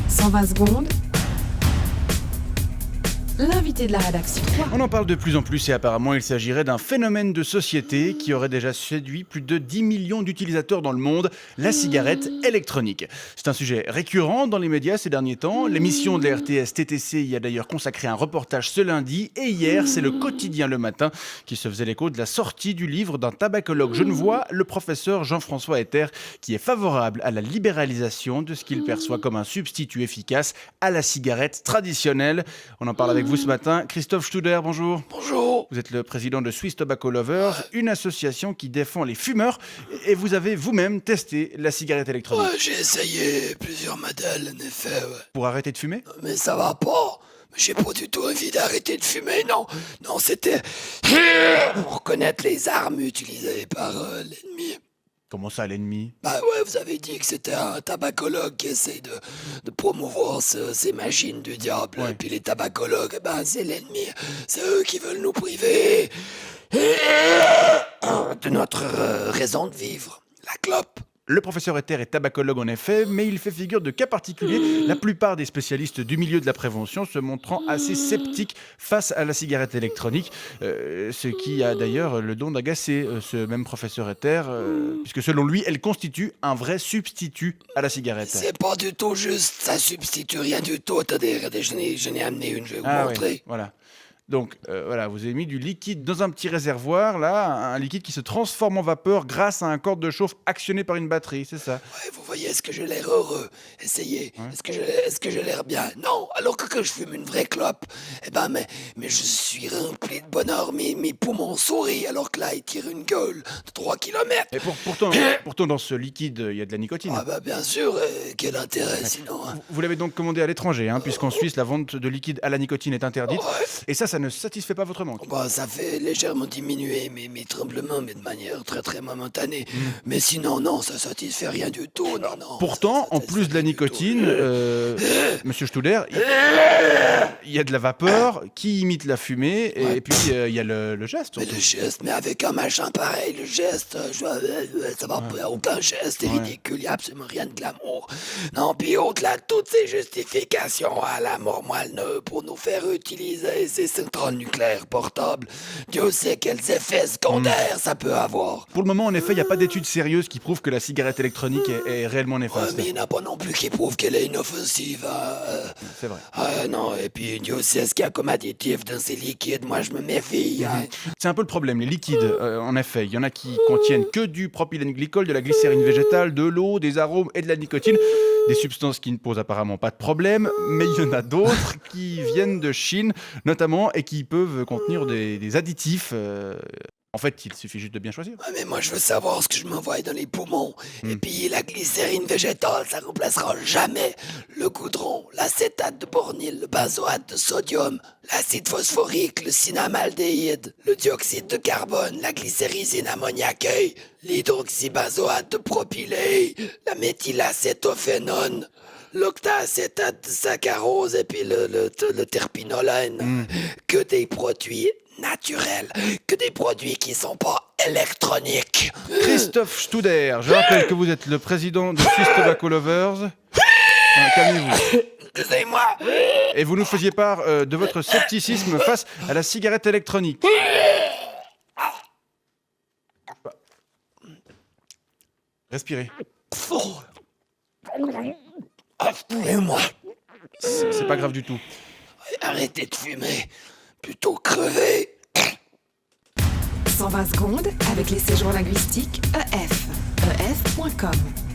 120 secondes. L'invité de la rédaction. On en parle de plus en plus et apparemment il s'agirait d'un phénomène de société qui aurait déjà séduit plus de 10 millions d'utilisateurs dans le monde, la cigarette électronique. C'est un sujet récurrent dans les médias ces derniers temps. L'émission de la RTS TTC y a d'ailleurs consacré un reportage ce lundi et hier c'est le quotidien Le Matin qui se faisait l'écho de la sortie du livre d'un tabacologue genevois, le professeur Jean-François Etter, qui est favorable à la libéralisation de ce qu'il perçoit comme un substitut efficace à la cigarette traditionnelle. On en parle avec vous ce matin. Christophe Studer, bonjour. Bonjour. Vous êtes le président de Swiss Tobacco Lovers, une association qui défend les fumeurs. Et vous avez vous-même testé la cigarette électronique. Ouais, j'ai essayé plusieurs modèles, en effet, ouais. Pour arrêter de fumer ? Mais ça va pas. J'ai pas du tout envie d'arrêter de fumer, non. Non, c'était pour reconnaître les armes utilisées par l'ennemi. Comment ça, l'ennemi ? Bah ouais, vous avez dit que c'était un tabacologue qui essaie de promouvoir ces machines du diable. Ouais. Et puis les tabacologues, bah c'est l'ennemi. C'est eux qui veulent nous priver de notre raison de vivre, la clope. Le professeur Etter est tabacologue en effet, mais il fait figure de cas particulier, la plupart des spécialistes du milieu de la prévention se montrant assez sceptiques face à la cigarette électronique, ce qui a d'ailleurs le don d'agacer ce même professeur Etter, puisque selon lui, elle constitue un vrai substitut à la cigarette. C'est pas du tout juste, ça substitue rien du tout. Attendez, regardez, je n'ai amené une, je vais vous montrer. Oui, voilà. Donc voilà, vous avez mis du liquide dans un petit réservoir, là, un liquide qui se transforme en vapeur grâce à un corps de chauffe actionné par une batterie, c'est ça ? Ouais, vous voyez, est-ce que j'ai l'air heureux? Essayez. Ouais. Est-ce que j'ai l'air bien? Non, alors que quand je fume une vraie clope, eh ben, mais je suis rempli de bonheur, mes poumons sourient, alors que là, ils tirent une gueule de 3 kilomètres. Et pourtant, dans ce liquide, il y a de la nicotine. Ah bah bien sûr, quel intérêt sinon, hein. Vous l'avez donc commandé à l'étranger, puisqu'en Suisse, la vente de liquide à la nicotine est interdite. Ouais. Et ça ne satisfait pas votre manque. Bah, ça fait légèrement diminuer mes tremblements, mais de manière très très momentanée. Mais sinon, non, ça satisfait rien du tout, non. Pourtant, ça en plus de la satisfait rien du tout. nicotine, Monsieur Studer, il y a de la vapeur qui imite la fumée, et puis il y a le geste. Mais le geste, mais avec un machin pareil, le geste, ça va pas, aucun geste, c'est Ouais. ridicule, y a absolument rien de glamour. Non, puis au-delà de toutes ces justifications à la mort moelle pour nous faire utiliser ces centrales nucléaires portables, Dieu sait quels effets secondaires ça peut avoir. Pour le moment, en effet, il n'y a pas d'études sérieuses qui prouvent que la cigarette électronique est réellement Ouais, néfaste. mais il n'y en a pas non plus qui prouvent qu'elle est inoffensive, hein. C'est vrai. Non, et puis Dieu sait ce qu'il y a comme additif dans ces liquides, moi je me méfie, hein. C'est un peu le problème, les liquides, en effet. Il y en a qui contiennent que du propylène glycol, de la glycérine végétale, de l'eau, des arômes et de la nicotine. Des substances qui ne posent apparemment pas de problème, mais il y en a d'autres qui viennent de Chine, notamment, et qui peuvent contenir des additifs. En fait, il suffit juste de bien choisir. Ouais, mais moi je veux savoir ce que je m'envoie dans les poumons. Et puis la glycérine végétale, ça remplacera jamais le goudron, l'acétate de bornyle, le benzoate de sodium, l'acide phosphorique, le cinnamaldéhyde, le dioxyde de carbone, la glycérysine ammoniaquée, l'hydroxybenzoate de propylée, la méthylacétophénone, l'octaacétate de saccharose et puis le terpinolène. Que des produits naturels, que des produits qui sont pas électroniques. Christophe Studer, je rappelle que vous êtes le président de Swiss Tobacco Lovers. Calmez-vous. Excusez-moi. Et vous nous faisiez part de votre scepticisme face à la cigarette électronique. Respirez. Appelez-moi. C'est pas grave du tout. Arrêtez de fumer. Plutôt crever. 120 secondes avec les séjours linguistiques EF. EF.com